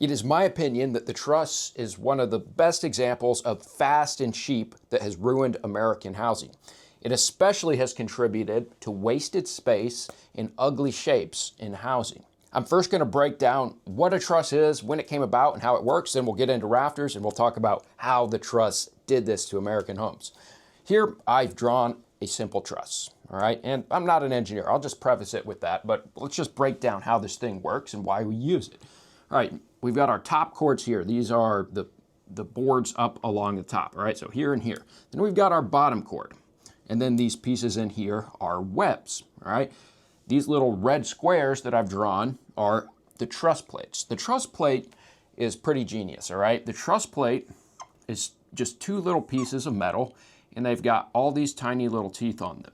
It is my opinion that the truss is one of the best examples of fast and cheap that has ruined American housing. It especially has contributed to wasted space and ugly shapes in housing. I'm first going to break down what a truss is, when it came about, and how it works. Then we'll get into rafters and we'll talk about how the truss did this to American homes. Here, I've drawn a simple truss, all right? And I'm not an engineer. I'll just preface it with that, but let's just break down how this thing works and why we use it. All right, we've got our top cords here. These are the boards up along the top, all right? So here and here. Then we've got our bottom cord. And then these pieces in here are webs, all right? These little red squares that I've drawn are the truss plates. The truss plate is pretty genius, all right? The truss plate is just two little pieces of metal, and they've got all these tiny little teeth on them,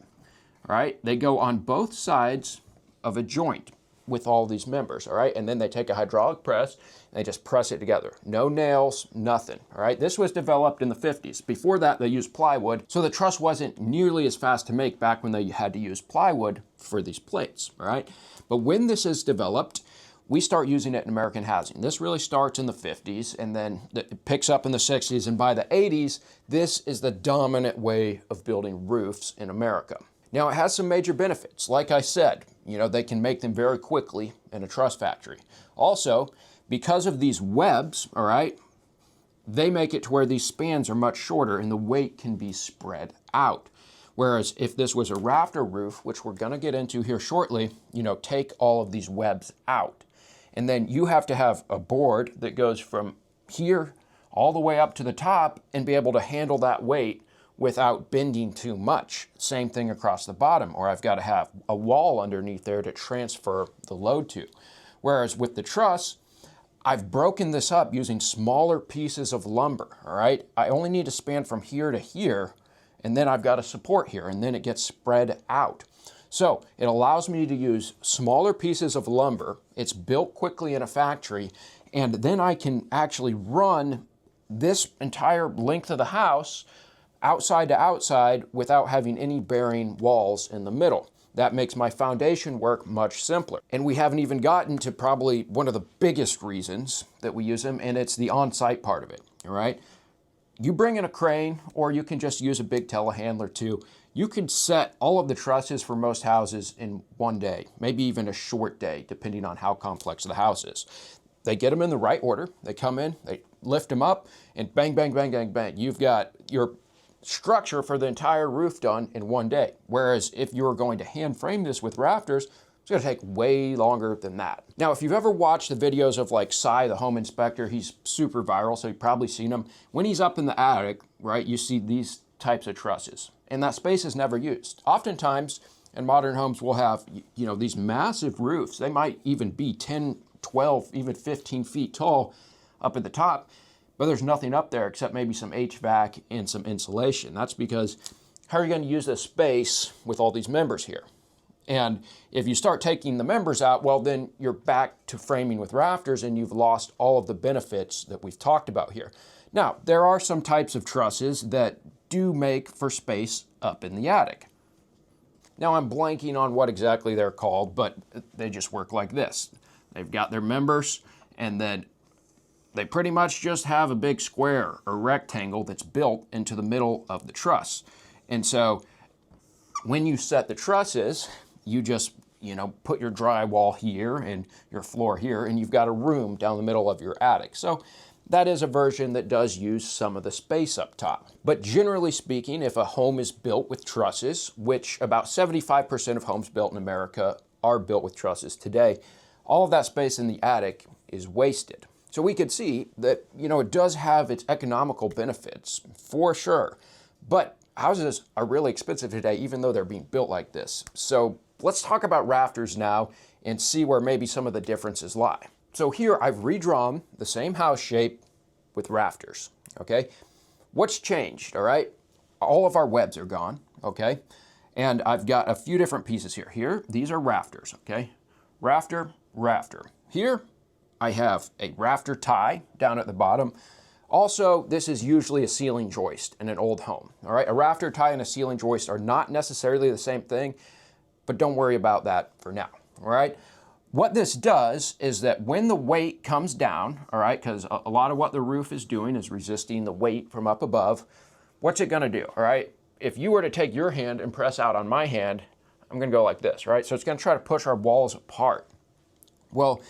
all right? They go on both sides of a joint with all these members, all right? And then they take a hydraulic press and they just press it together. No nails, nothing, all right? This was developed in the 50s. Before that, they used plywood, so the truss wasn't nearly as fast to make back when they had to use plywood for these plates, all right? But when this is developed, we start using it in American housing. This really starts in the 50s and then it picks up in the 60s, and by the 80s, this is the dominant way of building roofs in America. Now, it has some major benefits. Like I said, you know, they can make them very quickly in a truss factory. Also, because of these webs, all right, they make it to where these spans are much shorter and the weight can be spread out. Whereas if this was a rafter roof, which we're gonna get into here shortly, you know, take all of these webs out. And then you have to have a board that goes from here all the way up to the top and be able to handle that weight without bending too much. Same thing across the bottom, or I've got to have a wall underneath there to transfer the load to. Whereas with the truss, I've broken this up using smaller pieces of lumber, all right? I only need to span from here to here, and then I've got a support here, and then it gets spread out. So it allows me to use smaller pieces of lumber. It's built quickly in a factory, and then I can actually run this entire length of the house outside to outside without having any bearing walls in the middle. That makes my foundation work much simpler. And we haven't even gotten to probably one of the biggest reasons that we use them, and it's the on-site part of it, all right? You bring in a crane, or you can just use a big telehandler too. You can set all of the trusses for most houses in one day, maybe even a short day, depending on how complex the house is. They get them in the right order. They come in, they lift them up, and bang, bang, bang, bang, bang. You've got your structure for the entire roof done in one day. Whereas if you were going to hand frame this with rafters, it's gonna take way longer than that. Now, if you've ever watched the videos of like Cy, the home inspector, he's super viral, so you've probably seen him. When he's up in the attic, right, you see these types of trusses, and that space is never used. Oftentimes in modern homes, we'll have, you know, these massive roofs. They might even be 10, 12, even 15 feet tall up at the top, but there's nothing up there except maybe some HVAC and some insulation. That's because how are you going to use this space with all these members here? And if you start taking the members out, well, then you're back to framing with rafters and you've lost all of the benefits that we've talked about here. Now, there are some types of trusses that do make for space up in the attic. Now, I'm blanking on what exactly they're called, but they just work like this. They've got their members, and then they pretty much just have a big square or rectangle that's built into the middle of the truss. And so when you set the trusses, you just, you know, put your drywall here and your floor here, and you've got a room down the middle of your attic. So that is a version that does use some of the space up top. But generally speaking, if a home is built with trusses, which about 75% of homes built in America are built with trusses today, all of that space in the attic is wasted. So we could see that, you know, it does have its economical benefits for sure, but houses are really expensive today, even though they're being built like this. So let's talk about rafters now and see where maybe some of the differences lie. So here I've redrawn the same house shape with rafters, okay? What's changed, all right? All of our webs are gone, okay? And I've got a few different pieces here. Here, these are rafters, okay? Rafter, rafter. Here, I have a rafter tie down at the bottom. Also, this is usually a ceiling joist in an old home, all right? A rafter tie and a ceiling joist are not necessarily the same thing, but don't worry about that for now, all right? What this does is that when the weight comes down, all right, because a lot of what the roof is doing is resisting the weight from up above, what's it gonna do, all right? If you were to take your hand and press out on my hand, I'm gonna go like this, right? So it's gonna try to push our walls apart. Well,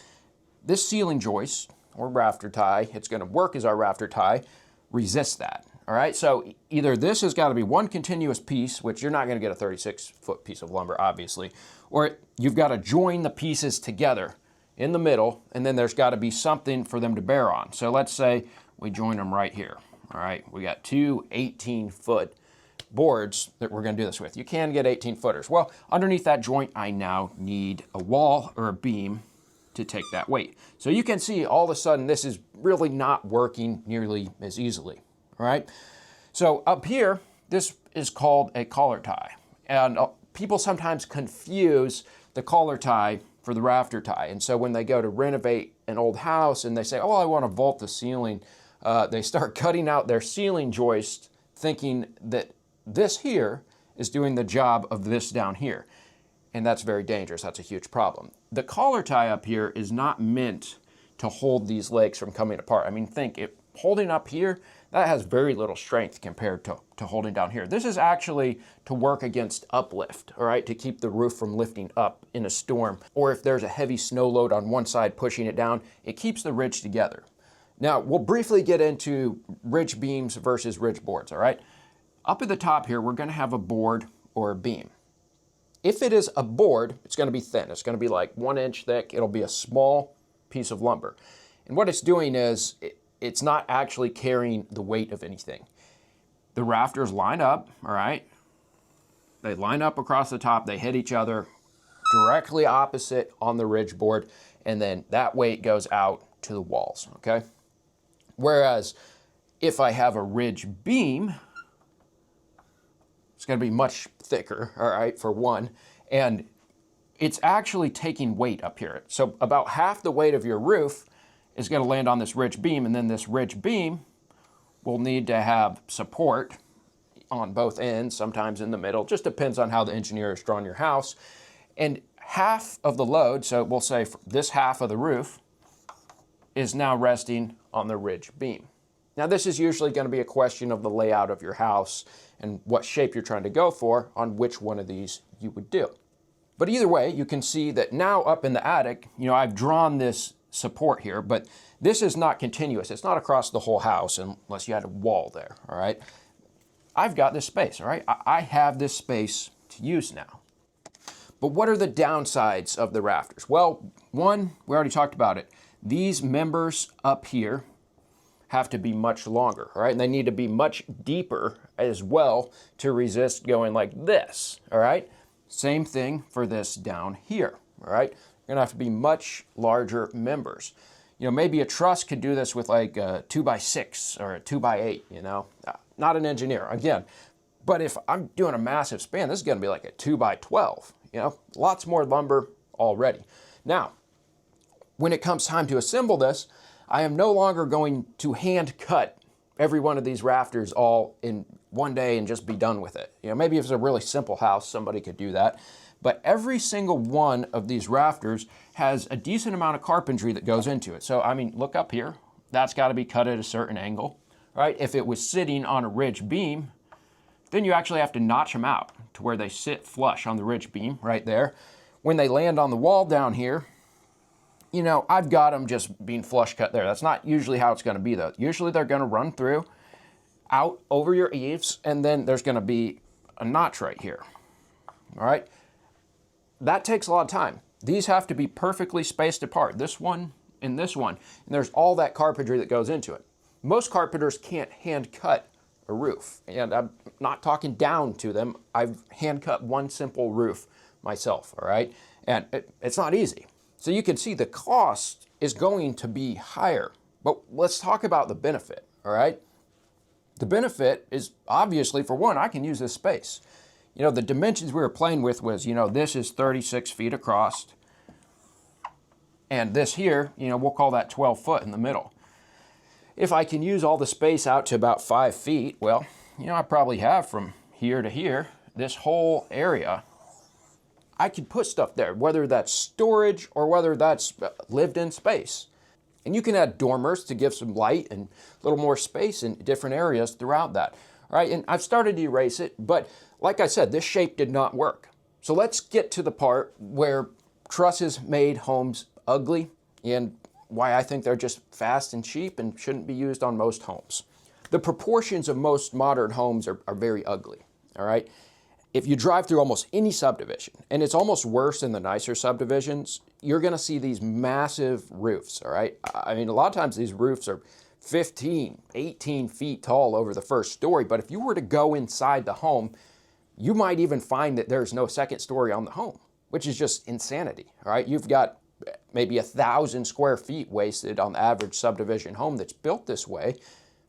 this ceiling joist or rafter tie, it's gonna work as our rafter tie, resists that, all right? So either this has gotta be one continuous piece, which you're not gonna get a 36-foot piece of lumber, obviously, or you've gotta join the pieces together in the middle, and then there's gotta be something for them to bear on. So let's say we join them right here, all right? We got two 18-foot boards that we're gonna do this with. You can get 18-footers. Well, underneath that joint, I now need a wall or a beam to take that weight. So you can see all of a sudden this is really not working nearly as easily, all right? So up here, this is called a collar tie. And people sometimes confuse the collar tie for the rafter tie. And so when they go to renovate an old house and they say, oh, I want to vault the ceiling, they start cutting out their ceiling joist thinking that this here is doing the job of this down here. And that's very dangerous. That's a huge problem. The collar tie up here is not meant to hold these legs from coming apart. I mean, think, holding up here, that has very little strength compared to holding down here. This is actually to work against uplift, all right, to keep the roof from lifting up in a storm. Or if there's a heavy snow load on one side pushing it down, it keeps the ridge together. Now, we'll briefly get into ridge beams versus ridge boards, all right? Up at the top here, we're gonna have a board or a beam. If it is a board, it's gonna be thin. It's gonna be like 1 inch thick. It'll be a small piece of lumber. And what it's doing is, it's not actually carrying the weight of anything. The rafters line up, all right? They line up across the top, they hit each other directly opposite on the ridge board, and then that weight goes out to the walls, okay? Whereas if I have a ridge beam, it's gonna be much thicker, all right, for one, and it's actually taking weight up here. So about half the weight of your roof is gonna land on this ridge beam, and then this ridge beam will need to have support on both ends, sometimes in the middle, just depends on how the engineer has drawn your house. And half of the load, so we'll say this half of the roof, is now resting on the ridge beam. Now this is usually gonna be a question of the layout of your house and what shape you're trying to go for on which one of these you would do. But either way, you can see that now up in the attic, I've drawn this support here, but this is not continuous. It's not across the whole house unless you had a wall there, all right? I've got this space, all right? I have this space to use now. But what are the downsides of the rafters? Well, one, we already talked about it. These members up here have to be much longer, all right? And they need to be much deeper as well to resist going like this, all right? Same thing for this down here, all right? You're gonna have to be much larger members. Maybe a truss could do this with like a 2x6 or a 2x8, Not an engineer, again. But if I'm doing a massive span, this is gonna be like a 2x12, Lots more lumber already. Now, when it comes time to assemble this, I am no longer going to hand cut every one of these rafters all in one day and just be done with it. Maybe if it's a really simple house, somebody could do that. But every single one of these rafters has a decent amount of carpentry that goes into it. So, I mean, look up here. That's got to be cut at a certain angle, right? If it was sitting on a ridge beam, then you actually have to notch them out to where they sit flush on the ridge beam right there. When they land on the wall down here, I've got them just being flush cut there. That's not usually how it's going to be, though. Usually they're going to run through, out over your eaves, and then there's going to be a notch right here, all right? That takes a lot of time. These have to be perfectly spaced apart, this one and this one, and there's all that carpentry that goes into it. Most carpenters can't hand cut a roof, and I'm not talking down to them. I've hand cut one simple roof myself, all right? And it's not easy. So you can see the cost is going to be higher, but let's talk about the benefit, all right? The benefit is obviously, for one, I can use this space. The dimensions we were playing with was, this is 36 feet across, and this here, we'll call that 12 foot in the middle. If I can use all the space out to about 5 feet, well, I probably have from here to here, this whole area, I could put stuff there, whether that's storage or whether that's lived in space. And you can add dormers to give some light and a little more space in different areas throughout that. All right, and I've started to erase it, but like I said, this shape did not work. So let's get to the part where trusses made homes ugly and why I think they're just fast and cheap and shouldn't be used on most homes. The proportions of most modern homes are very ugly, all right? If you drive through almost any subdivision, and it's almost worse in the nicer subdivisions, you're gonna see these massive roofs, all right? I mean, a lot of times these roofs are 15, 18 feet tall over the first story, but if you were to go inside the home, you might even find that there's no second story on the home, which is just insanity, all right? You've got maybe 1,000 square feet wasted on the average subdivision home that's built this way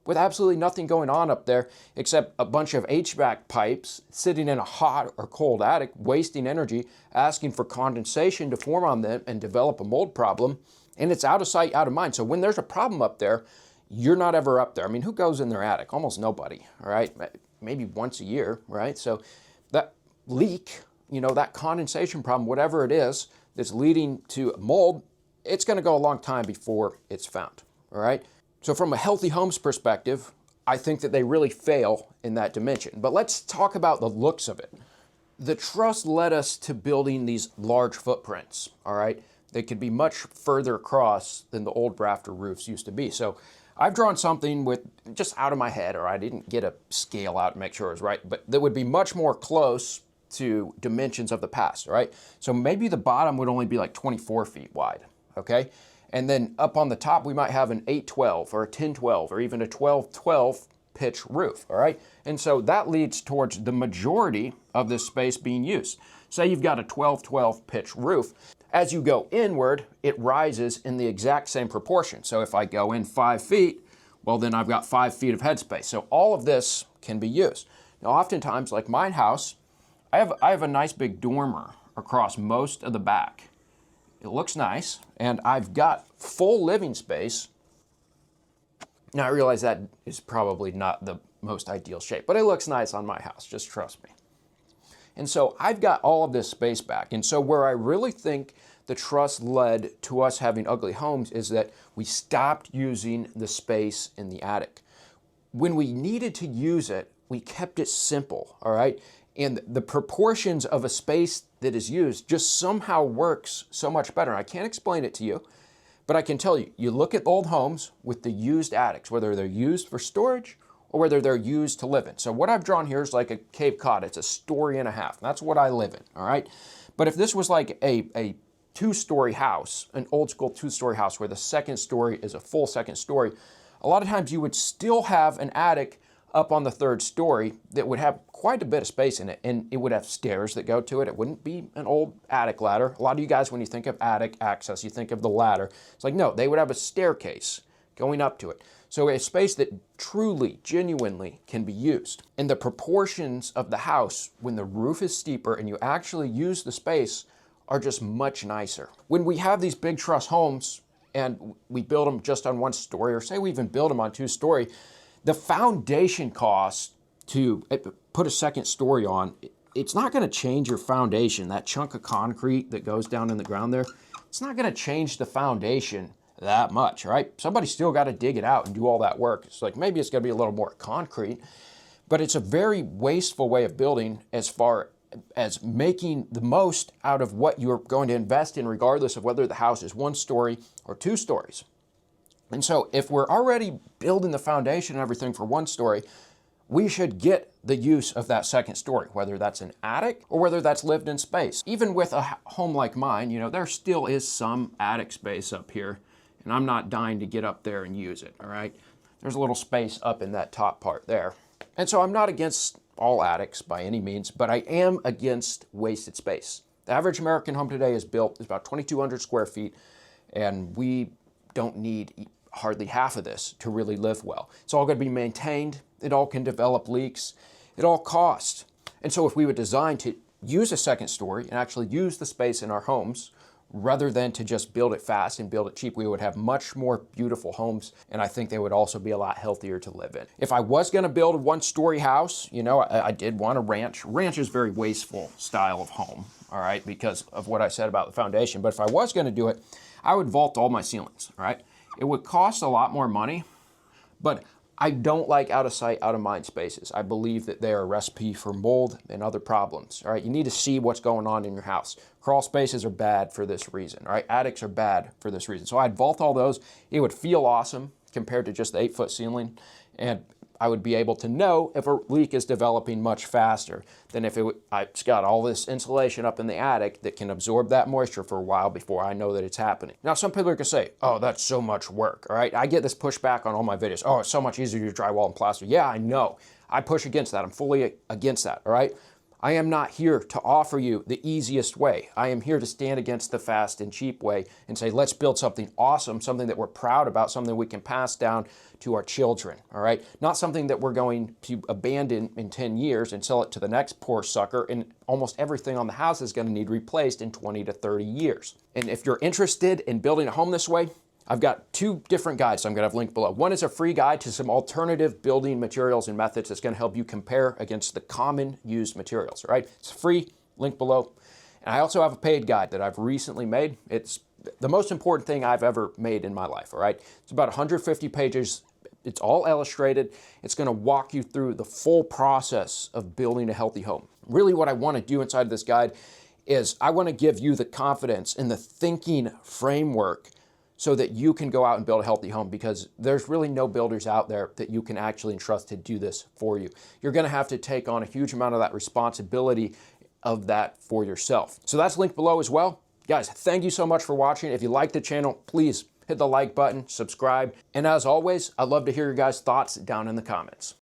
with absolutely nothing going on up there except a bunch of HVAC pipes sitting in a hot or cold attic, wasting energy, asking for condensation to form on them and develop a mold problem. And it's out of sight, out of mind. So when there's a problem up there, you're not ever up there. I mean, who goes in their attic? Almost nobody, all right? Maybe once a year, right? So that leak, you know, that condensation problem, whatever it is that's leading to mold, it's gonna go a long time before it's found, all right? So from a healthy homes perspective, I think that they really fail in that dimension. But let's talk about the looks of it. The truss led us to building these large footprints, all right? They could be much further across than the old rafter roofs used to be. So I've drawn something with just out of my head, or I didn't get a scale out and make sure it was right, but that would be much more close to dimensions of the past, right? So maybe the bottom would only be like 24 feet wide, okay? And then up on the top, we might have an 8-12 or a 10-12 or even a 12-12 pitch roof, all right? And so that leads towards the majority of this space being used. Say you've got a 12-12 pitch roof. As you go inward, it rises in the exact same proportion. So if I go in 5 feet, well, then I've got 5 feet of headspace. So all of this can be used. Now, oftentimes, like my house, I have a nice big dormer across most of the back. It looks nice, and I've got full living space. Now, I realize that is probably not the most ideal shape, but it looks nice on my house, just trust me. And so I've got all of this space back. And so where I really think the truss led to us having ugly homes is that we stopped using the space in the attic. When we needed to use it, we kept it simple, all right? And the proportions of a space that is used just somehow works so much better. I can't explain it to you, but I can tell you, you look at old homes with the used attics, whether they're used for storage or whether they're used to live in. So what I've drawn here is like a Cape Cod. It's a story and a half. That's what I live in, all right? But if this was like a two-story house, an old school two-story house where the second story is a full second story, a lot of times you would still have an attic up on the third story that would have quite a bit of space in it, and it would have stairs that go to it. It wouldn't be an old attic ladder. A lot of you guys, when you think of attic access, you think of the ladder. It's like, no, they would have a staircase going up to it. So a space that truly, genuinely can be used. And the proportions of the house, when the roof is steeper and you actually use the space, are just much nicer. When we have these big truss homes and we build them just on one story, or say we even build them on 2-story, the foundation cost to put a second story on, it's not gonna change your foundation. That chunk of concrete that goes down in the ground there, it's not gonna change the foundation that much, right? Somebody's still gotta dig it out and do all that work. It's like, maybe it's gonna be a little more concrete, but it's a very wasteful way of building as far as making the most out of what you're going to invest in, regardless of whether the house is 1 story or 2 stories. And so if we're already building the foundation and everything for 1 story, we should get the use of that second story, whether that's an attic or whether that's lived in space. Even with a home like mine, you know, there still is some attic space up here, and I'm not dying to get up there and use it, all right? There's a little space up in that top part there. And so I'm not against all attics by any means, but I am against wasted space. The average American home today is about 2,200 square feet, and we don't need hardly half of this to really live well. It's all going to be maintained. It all can develop leaks. It all costs. And so if we would design to use a second story and actually use the space in our homes rather than to just build it fast and build it cheap. We would have much more beautiful homes, and I think they would also be a lot healthier to live in. If I was gonna build a one-story house, you know, I did want a ranch. Ranch is a very wasteful style of home, all right, because of what I said about the foundation. But if I was gonna do it, I would vault all my ceilings, all right? It would cost a lot more money, but I don't like out of sight, out of mind spaces. I believe that they are a recipe for mold and other problems, all right? You need to see what's going on in your house. Crawl spaces are bad for this reason, all right? Attics are bad for this reason. So I'd vault all those. It would feel awesome compared to just the 8-foot ceiling, and I would be able to know if a leak is developing much faster than if it's got all this insulation up in the attic that can absorb that moisture for a while before I know that it's happening. Now, some people are gonna say, oh, that's so much work, all right? I get this pushback on all my videos. Oh, it's so much easier to drywall and plaster. Yeah, I know. I push against that. I'm fully against that, all right? I am not here to offer you the easiest way. I am here to stand against the fast and cheap way and say, let's build something awesome, something that we're proud about, something we can pass down to our children, all right? Not something that we're going to abandon in 10 years and sell it to the next poor sucker, and almost everything on the house is gonna need replaced in 20 to 30 years. And if you're interested in building a home this way, I've got 2 different guides I'm gonna have linked below. One is a free guide to some alternative building materials and methods that's gonna help you compare against the common used materials, all right? It's free, link below. And I also have a paid guide that I've recently made. It's the most important thing I've ever made in my life, all right? It's about 150 pages. It's all illustrated. It's gonna walk you through the full process of building a healthy home. Really what I wanna do inside of this guide is I wanna give you the confidence and the thinking framework so that you can go out and build a healthy home, because there's really no builders out there that you can actually entrust to do this for you. You're gonna have to take on a huge amount of that responsibility of that for yourself. So that's linked below as well. Guys, thank you so much for watching. If you like the channel, please hit the like button, subscribe, and as always, I'd love to hear your guys' thoughts down in the comments.